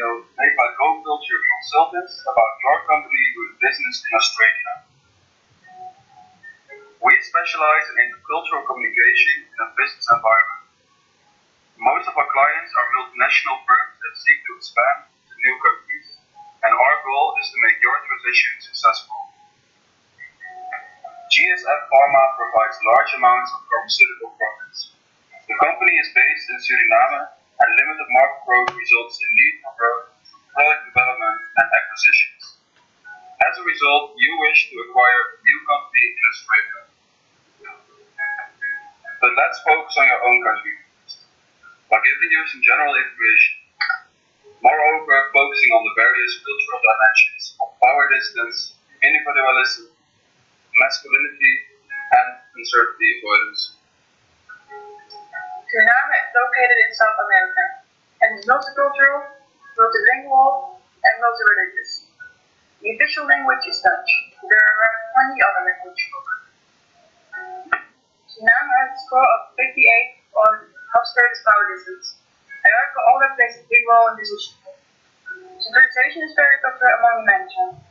video made by Go-Culture Consultants about your company doing business in Australia. We specialize in intercultural communication in a business environment. Most of our clients are multinational firms that seek to expand to new countries, and our goal is to make your transition successful. GSF Pharma provides large amounts of pharmaceutical products. The company is based in Suriname, and limited market growth results in need for growth, product development, and acquisitions. As a result, you wish to acquire a new company in Australia. But let's focus on your own country first, by giving you some general information. Moreover, focusing on the various cultural dimensions of power distance, individualism, masculinity, and uncertainty avoidance. Suriname is located in South America and is multicultural, multilingual, and multireligious. The official language is Dutch. There are around 20 other languages spoken. Suriname has a score of 58 on Hofstede's power distance. However, all that plays a big role in this issue. Centralization is very popular among management.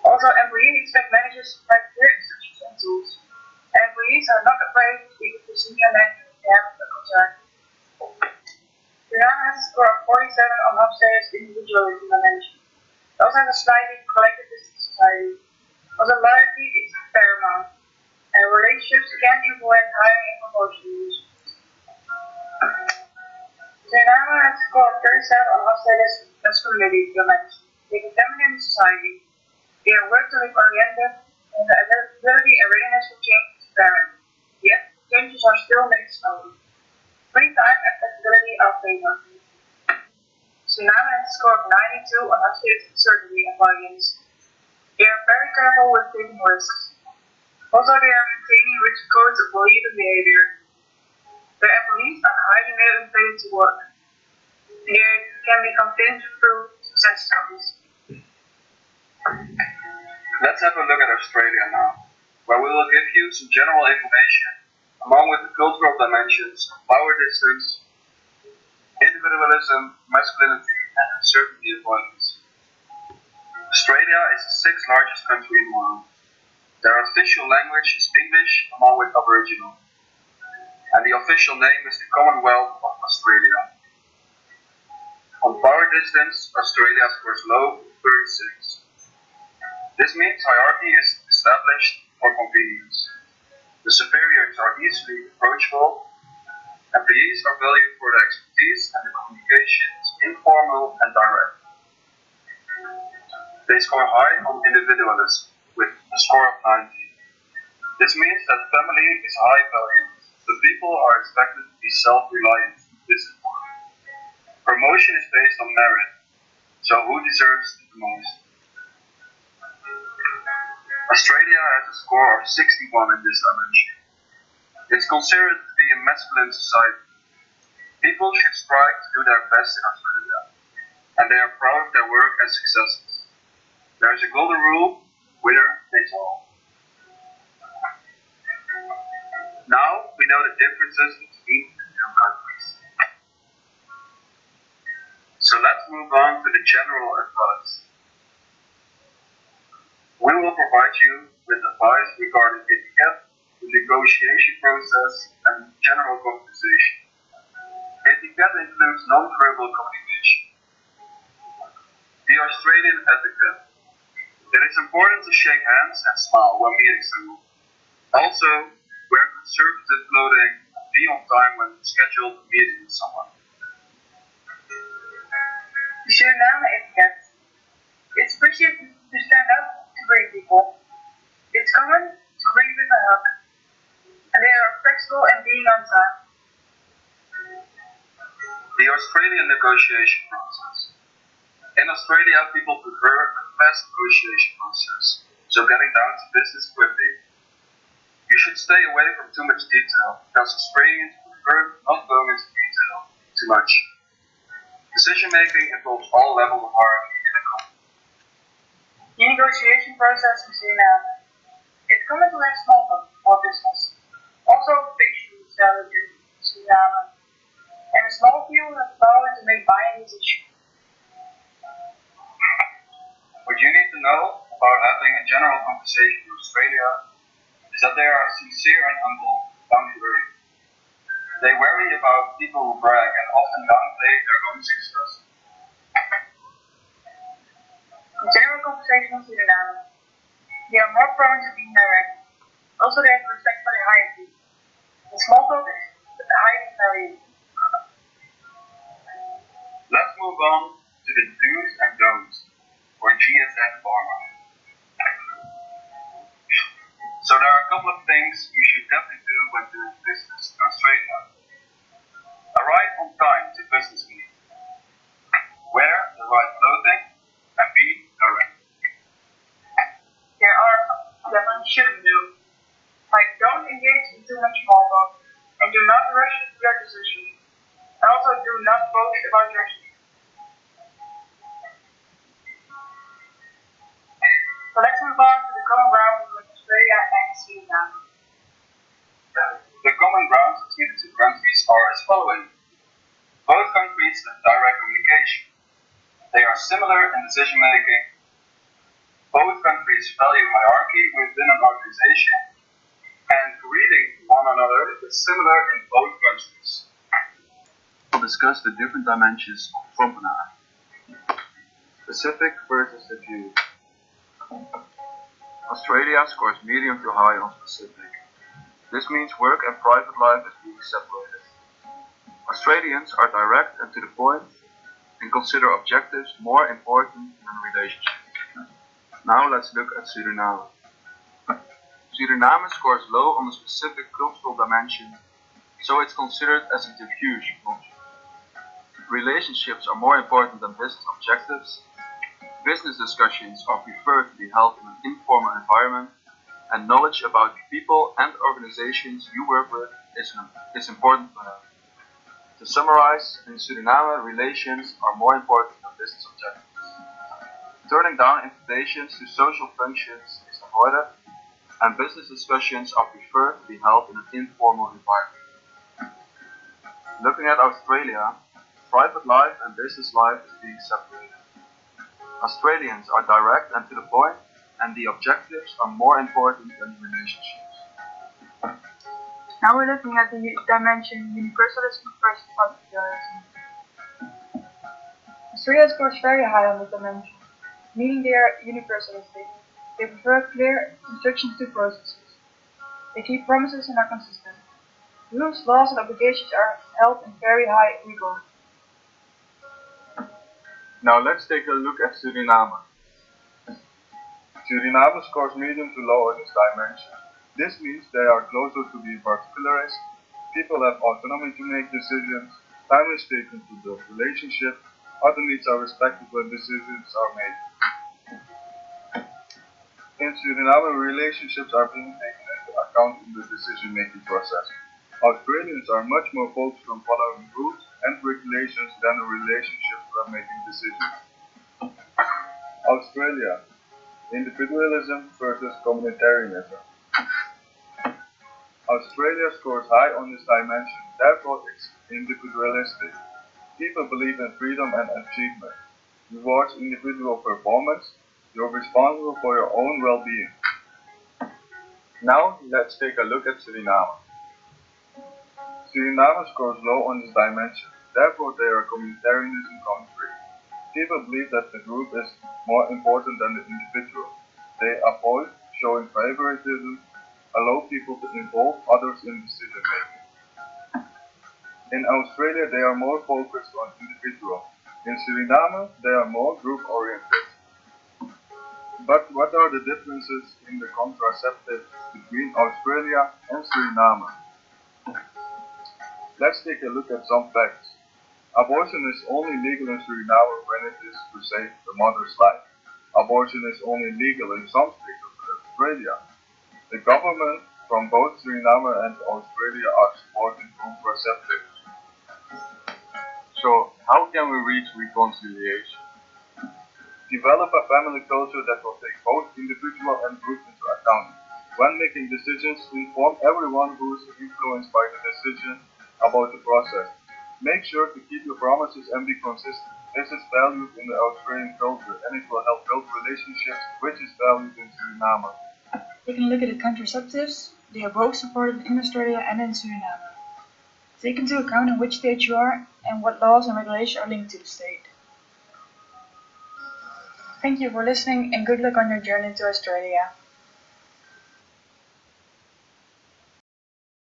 Also, employees expect managers to provide clear instructions and tools. Employees are not afraid to speak with the senior manager if they have a concern. Suriname has a score of 47 on Hofstede's individualism dimension. It also has a slightly collectivist society. Also, loyalty is paramount, and relationships can influence hiring and promotion rules. Suriname has a score of 37 on Hofstede's masculinity dimension. They are feminine in society. They are work-oriented, and the ability and readiness for change is apparent. Yet, changes are still made slowly. Free time and flexibility are favored. Suriname has a score of 92 on Hofstede's uncertainty and avoidance. They are very careful with taking risks. Also, they are maintaining rigid codes of belief and behavior. Their employees are highly motivated to work. They can be convinced through success stories. Let's have a look at Australia now, where we will give you some general information, along with the cultural dimensions of power distance, individualism, masculinity, and uncertainty avoidance. Australia is the 6th largest country in the world. Their official language is English, along with Aboriginal, and the official name is the Commonwealth of Australia. On power distance, Australia scores low 36. This means hierarchy is established for convenience. The superiors are easily approachable. Employees are valued for their expertise, and the communication is informal and direct. They score high on individualism, with a score of 90. This means that family is high valued. The people are expected to be self-reliant in business work. Promotion is based on merit, so who deserves the most? Australia has a score of 61 in this dimension. It's considered to be a masculine society. People should strive to do their best in Australia, and they are proud of their work and successes. There is a golden rule: winner takes all. Now we know the differences between the two countries. So let's move on to the general advice. We will provide you with advice regarding etiquette, the negotiation process, and general compensation. Etiquette includes non-verbal communication. The Australian etiquette. It is important to shake hands and smile when meeting someone. Also, wear conservative clothing and be on time when scheduled to meet with someone. The Suriname etiquette. It's appreciated to stand up to greet people. It's common to greet with a hug, and they are flexible and being on time. The Australian negotiation process. In Australia, people prefer a fast negotiation process, so getting down to business quickly. You should stay away from too much detail, because Australians prefer not going into detail too much. Decision making involves all levels of hierarchy in a company. The negotiation process in Suriname. It's common to have small talk or business. Also, patients salary in Suriname. And a small few have power to make buying decisions. conversation in Australia is that they are sincere and humble, down to earth. They worry about people who brag and often downplay their own success. In general conversation in Suriname, they are more prone to being direct. Also, they have respect for the hierarchy. The small talk is the highest value. Let's move on to the do's and don'ts for GSM Pharma. So there are a couple of things you should definitely do when doing business in Australia. Arrive on time to business meetings. Wear the right clothing and be direct. There are some that one shouldn't do. Like, don't engage in too much small talk, and do not rush your decision. And also do not boast about your achievements. So let's move on to the common ground between Australia and Suriname. The common grounds between the two countries are as following. Both countries have direct communication. They are similar in decision making. Both countries value hierarchy within an organization. And reading one another is similar in both countries. We'll discuss the different dimensions of Trompenaar. Specific versus diffuse. Australia scores medium to high on specific. This means work and private life is being separated. Australians are direct and to the point and consider objectives more important than relationships. Now let's look at Suriname. Suriname scores low on the specific cultural dimension, so it's considered as a diffuse culture. Relationships are more important than business objectives. Business discussions are preferred to be held in an informal environment, and knowledge about people and organizations you work with is important to have. To summarize, in Suriname, relations are more important than business objectives. Turning down invitations to social functions is avoided, and business discussions are preferred to be held in an informal environment. Looking at Australia, private life and business life is being separated. Australians are direct and to the point, and the objectives are more important than relationships. Now we're looking at the dimension universalism versus particularism. Australia scores very high on this dimension, meaning they are universalistic. They prefer clear instructions to processes. They keep promises and are consistent. Rules, laws, and obligations are held in very high regard. Now let's take a look at Suriname. Suriname scores medium to low in this dimension. This means they are closer to being particularist. People have autonomy to make decisions. Time is taken to build relationships. Other needs are respected when decisions are made. In Suriname, relationships are being taken into account in the decision-making process. Australians are much more focused on following rules and regulations than a relationship when making decisions. Australia, individualism versus communitarianism. Australia scores high on this dimension, therefore it's individualistic. People believe in freedom and achievement. Rewards individual performance. You're responsible for your own well-being. Now let's take a look at Suriname. Suriname scores low on this dimension, therefore they are communitarianism country. People believe that the group is more important than the individual. They avoid showing favoritism, allow people to involve others in decision making. In Australia they are more focused on individual. In Suriname they are more group oriented. But what are the differences in the contraceptives between Australia and Suriname? Let's take a look at some facts. Abortion is only legal in Suriname when it is to save the mother's life. Abortion is only legal in some states of Australia. The government from both Suriname and Australia are supporting contraceptives. So, how can we reach reconciliation? Develop a family culture that will take both individual and group into account. When making decisions, inform everyone who is influenced by the decision about the process. Make sure to keep your promises and be consistent. This is valued in the Australian culture and it will help build relationships which is valued in Suriname. Taking a look at the contraceptives, they are both supported in Australia and in Suriname. Take into account in which state you are and what laws and regulations are linked to the state. Thank you for listening and good luck on your journey to Australia.